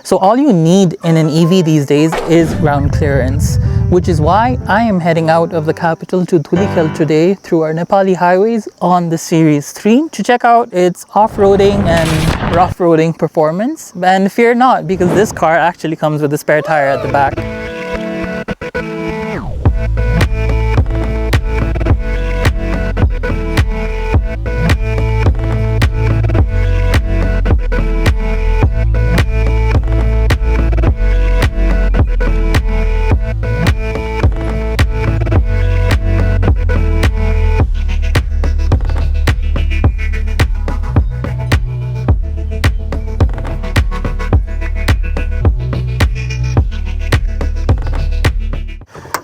So all you need in an EV these days is ground clearance, which is why I am heading out of the capital to Dhulikhel today through our Nepali highways on the Series 3 to check out its off-roading and rough-roading performance. And fear not, because this car actually comes with a spare tire at the back.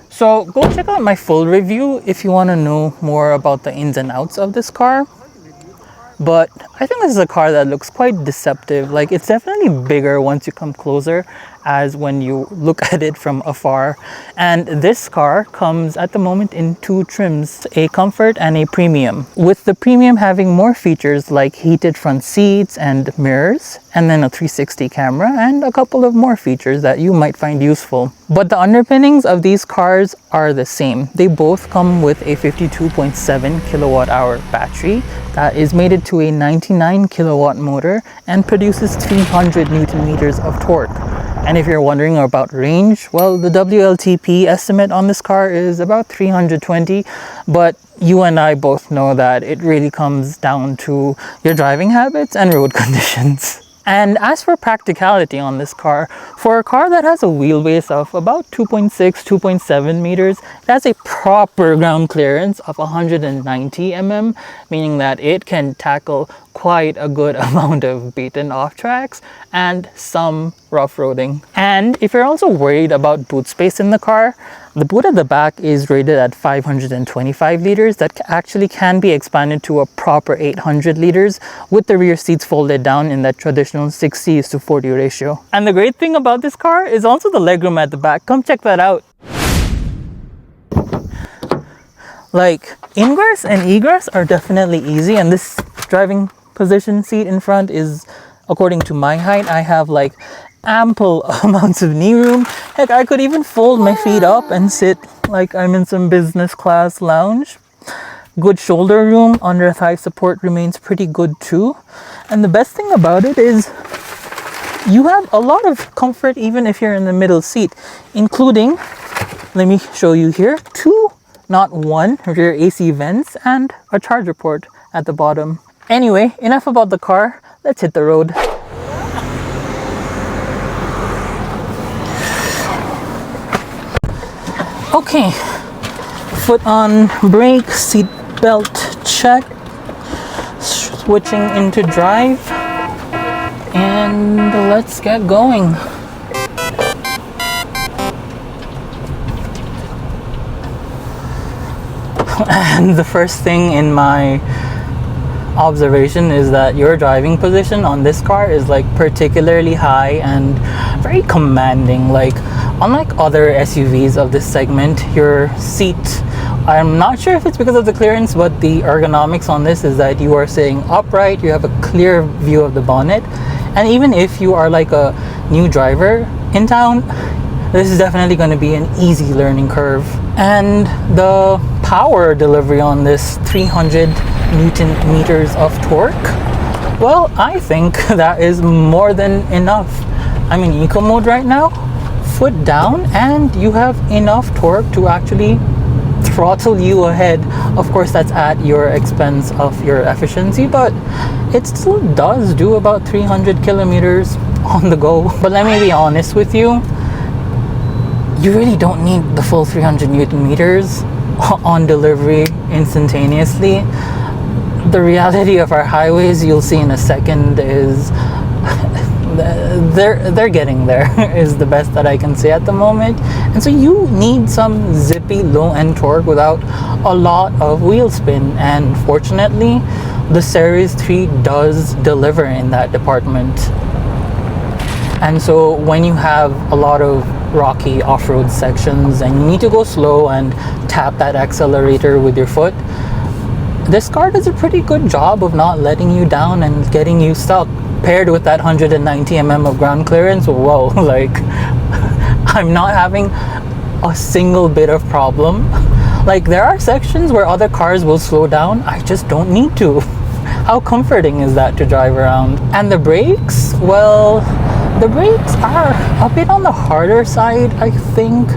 So go check out my full review if you want to know more about the ins and outs of this car. But I think this is a car that looks quite deceptive. Like, it's definitely bigger once you come closer as when you look at it from afar. And this car comes at the moment in two trims, a comfort and a premium, with the premium having more features like heated front seats and mirrors, and then a 360 camera and a couple of more features that you might find useful. But the underpinnings of these cars are the same. They both come with a 52.7 kilowatt hour battery that is mated to a 99 kilowatt motor and produces 300 Newton meters of torque. And if you're wondering about range, well, the WLTP estimate on this car is about 320, but you and I both know that it really comes down to your driving habits and road conditions. And as for practicality on this car, for a car that has a wheelbase of about 2.6, 2.7 meters, it has a proper ground clearance of 190 mm, meaning that it can tackle quite a good amount of beaten off tracks and some rough roading. And if you're also worried about boot space in the car, the boot at the back is rated at 525 liters. That actually can be expanded to a proper 800 liters with the rear seats folded down in that traditional 60:40 ratio. And the great thing about this car is also the legroom at the back. Come check that out. Like, ingress and egress are definitely easy, and this driving position seat in front is, according to my height, I have like ample amounts of knee room. Heck, I could even fold my feet up and sit like I'm in some business class lounge. Good shoulder room, under thigh support remains pretty good too. And the best thing about it is you have a lot of comfort even if you're in the middle seat, including, let me show you here, two, not one, rear AC vents and a charger port at the bottom. Anyway, enough about the car, let's hit the road. Okay, foot on brake, seat belt check, switching into drive, and let's get going. And the first thing in my observation is that your driving position on this car is like particularly high and very commanding. Like, unlike other SUVs of this segment, your seat, I'm not sure if it's because of the clearance, but the ergonomics on this is that you are sitting upright, you have a clear view of the bonnet, and even if you are like a new driver in town, this is definitely going to be an easy learning curve. And the power delivery on this 300 Newton meters of torque, well, I think that is more than enough. I'm in eco mode right now, foot down, and you have enough torque to actually throttle you ahead. Of course, that's at your expense of your efficiency, but it still does do about 300 kilometers on the go. But let me be honest with you, you really don't need the full 300 Newton meters on delivery instantaneously. The reality of our highways, you'll see in a second, is they're getting there is the best that I can say at the moment. And so you need some zippy low end torque without a lot of wheel spin, and fortunately the Series 3 does deliver in that department. And so when you have a lot of rocky off-road sections and you need to go slow and tap that accelerator with your foot, this car does a pretty good job of not letting you down and getting you stuck. paired with that 190 mm of ground clearance, whoa, like I'm not having a single bit of problem. Like there are sections where other cars will slow down, I just don't need to. How comforting is that to drive around? And the brakes, well, the brakes are a bit on the harder side, I think.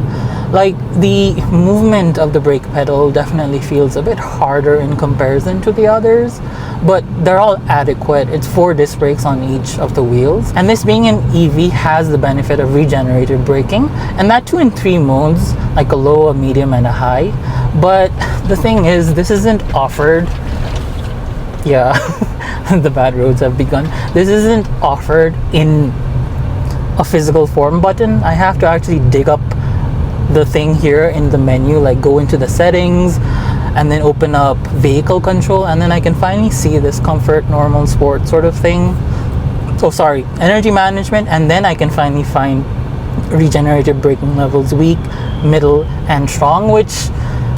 Like the movement of the brake pedal definitely feels a bit harder in comparison to the others, but they're all adequate. It's 4 disc brakes on each of the wheels, and this being an EV has the benefit of regenerative braking, and that too in 3 modes, like a low, a medium, and a high. But the thing is, this isn't offered. Yeah, the bad roads have begun. This isn't offered in a physical form button. I have to actually dig up the thing here in the menu, like go into the settings and then open up vehicle control, and then I can finally see this comfort, normal, sport sort of thing. Oh sorry, energy management, and then I can finally find regenerative braking levels, weak, middle, and strong, which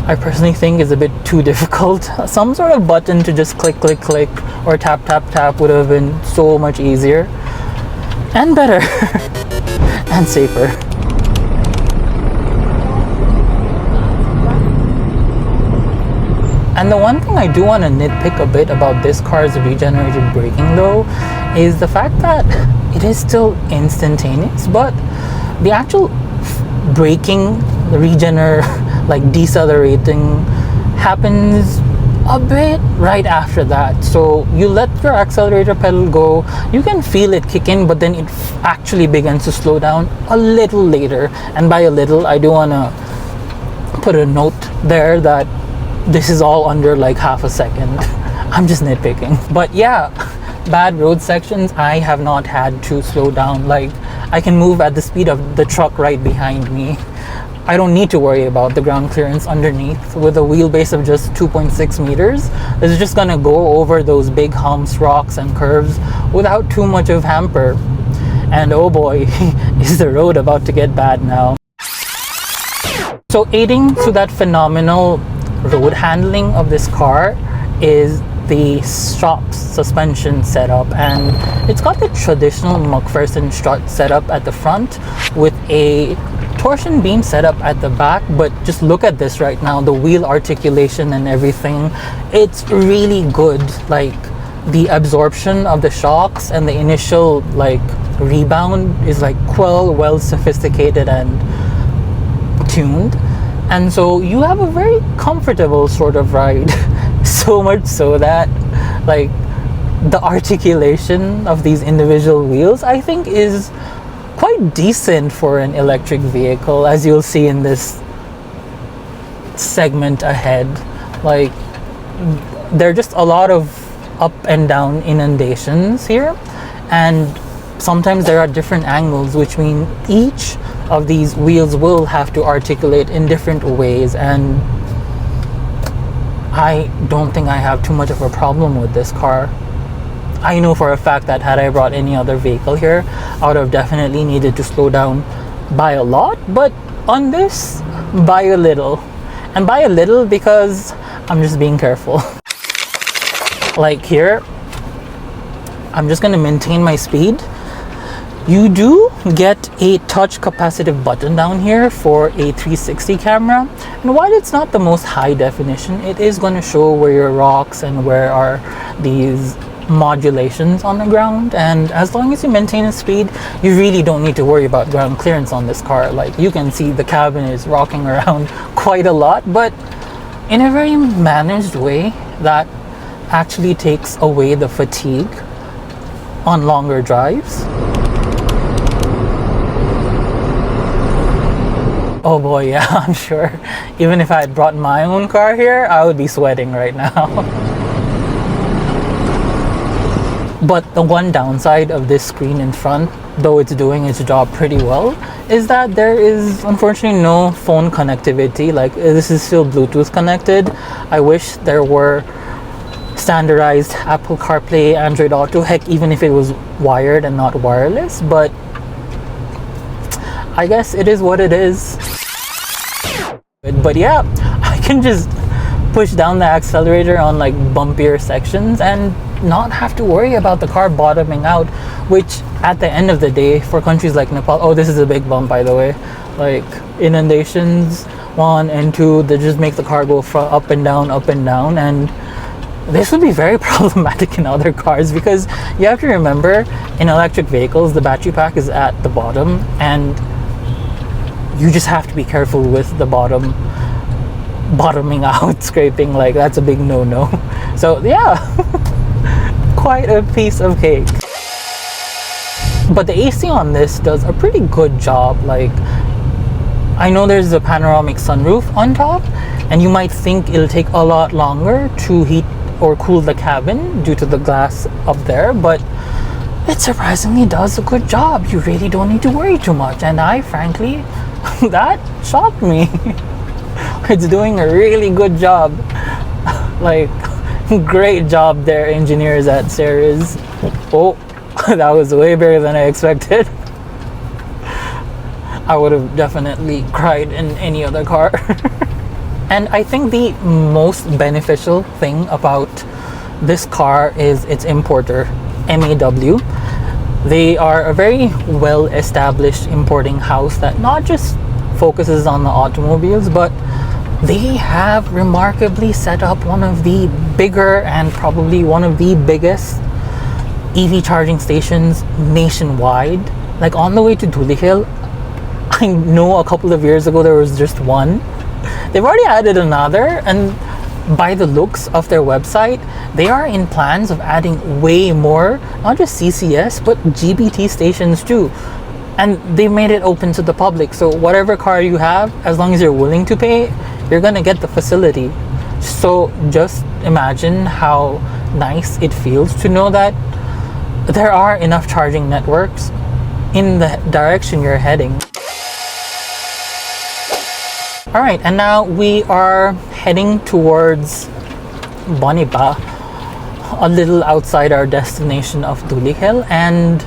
I personally think is a bit too difficult. Some sort of button to just click, click, click, or tap, tap, tap would have been so much easier and better and safer. And the one thing I do want to nitpick a bit about this car's regenerative braking though is the fact that it is still instantaneous, but the actual braking, like decelerating, happens a bit right after that. So you let your accelerator pedal go, you can feel it kick in, but then it actually begins to slow down a little later. And by a little, I do want to put a note there that this is all under like half a second. I'm just nitpicking. But yeah, bad road sections, I have not had to slow down. Like I can move at the speed of the truck right behind me. I don't need to worry about the ground clearance underneath. With a wheelbase of just 2.6 meters, it's just gonna go over those big humps, rocks, and curves without too much of hamper. And oh boy, is the road about to get bad now. So aiding to that phenomenal road handling of this car is the shop suspension setup, and it's got the traditional McPherson strut setup at the front with a torsion beam setup at the back. But just look at this right now, the wheel articulation and everything, it's really good. Like the absorption of the shocks and the initial like rebound is like well sophisticated and tuned. And so you have a very comfortable sort of ride. So much so that like the articulation of these individual wheels I think is quite decent for an electric vehicle, as you'll see in this segment ahead. Like there are just a lot of up and down indentations here, and sometimes there are different angles, which mean each of these wheels will have to articulate in different ways, and I don't think I have too much of a problem with this car. I know for a fact that had I brought any other vehicle here, I would have definitely needed to slow down by a lot, but on this, by a little. And by a little because I'm just being careful. Like here, I'm just gonna maintain my speed. You do get a touch capacitive button down here for a 360 camera, and while it's not the most high definition, it is going to show where your rocks and where are these modulations on the ground. And as long as you maintain a speed, you really don't need to worry about ground clearance on this car. Like you can see the cabin is rocking around quite a lot, but in a very managed way that actually takes away the fatigue on longer drives. Oh boy, yeah, I'm sure even if I had brought my own car here, I would be sweating right now. But the one downside of this screen in front, though it's doing its job pretty well, is that there is unfortunately no phone connectivity. Like this is still Bluetooth connected. I wish there were standardized Apple CarPlay, Android Auto, heck, even if it was wired and not wireless, but I guess it is what it is. But yeah, I can just push down the accelerator on like bumpier sections and not have to worry about the car bottoming out, which at the end of the day, for countries like Nepal, oh, this is a big bump, by the way, like inundations 1 and 2, they just make the car go up and down, and this would be very problematic in other cars, because you have to remember, in electric vehicles, the battery pack is at the bottom, and you just have to be careful with the bottoming out, scraping. Like, that's a big no-no. So yeah, quite a piece of cake. But the AC on this does a pretty good job. Like, I know there's a panoramic sunroof on top, and you might think it'll take a lot longer to heat or cool the cabin due to the glass up there, but it surprisingly does a good job. You really don't need to worry too much, and I frankly, that shocked me. It's doing a really good job. Like, great job there, engineers at Ceres. Oh, that was way bigger than I expected. I would have definitely cried in any other car. And I think the most beneficial thing about this car is its importer, MAW. They are a very well-established importing house that not just focuses on the automobiles, but they have remarkably set up one of the bigger and probably one of the biggest EV charging stations nationwide. Like, on the way to Dhulikhel, I know a couple of years ago there was just one. They've already added another, and by the looks of their website, they are in plans of adding way more, not just CCS, but GBT stations too. And they made it open to the public, so whatever car you have, as long as you're willing to pay, you're gonna get the facility. So just imagine how nice it feels to know that there are enough charging networks in the direction you're heading. Alright, and now we are heading towards Boniba, a little outside our destination of Dhulikhel, and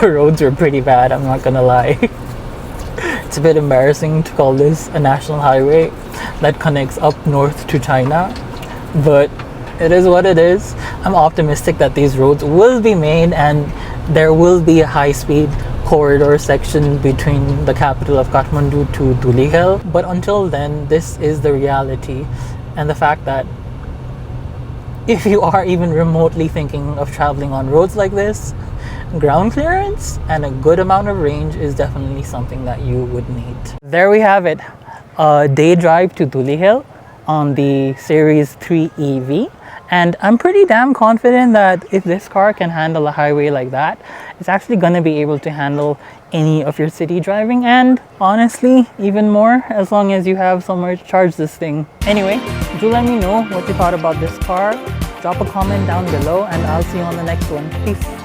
the roads are pretty bad, I'm not gonna lie. It's a bit embarrassing to call this a national highway that connects up north to China, but it is what it is. I'm optimistic that these roads will be made and there will be a high-speed corridor section between the capital of Kathmandu to Dhulikhel. But until then, this is the reality, and the fact that if you are even remotely thinking of traveling on roads like this, ground clearance and a good amount of range is definitely something that you would need. There we have it, a day drive to Dhulikhel on the Series 3 EV. And I'm pretty damn confident that if this car can handle a highway like that, it's actually going to be able to handle any of your city driving, and honestly, even more, as long as you have somewhere to charge this thing. Anyway, do let me know what you thought about this car. Drop a comment down below, and I'll see you on the next one. Peace.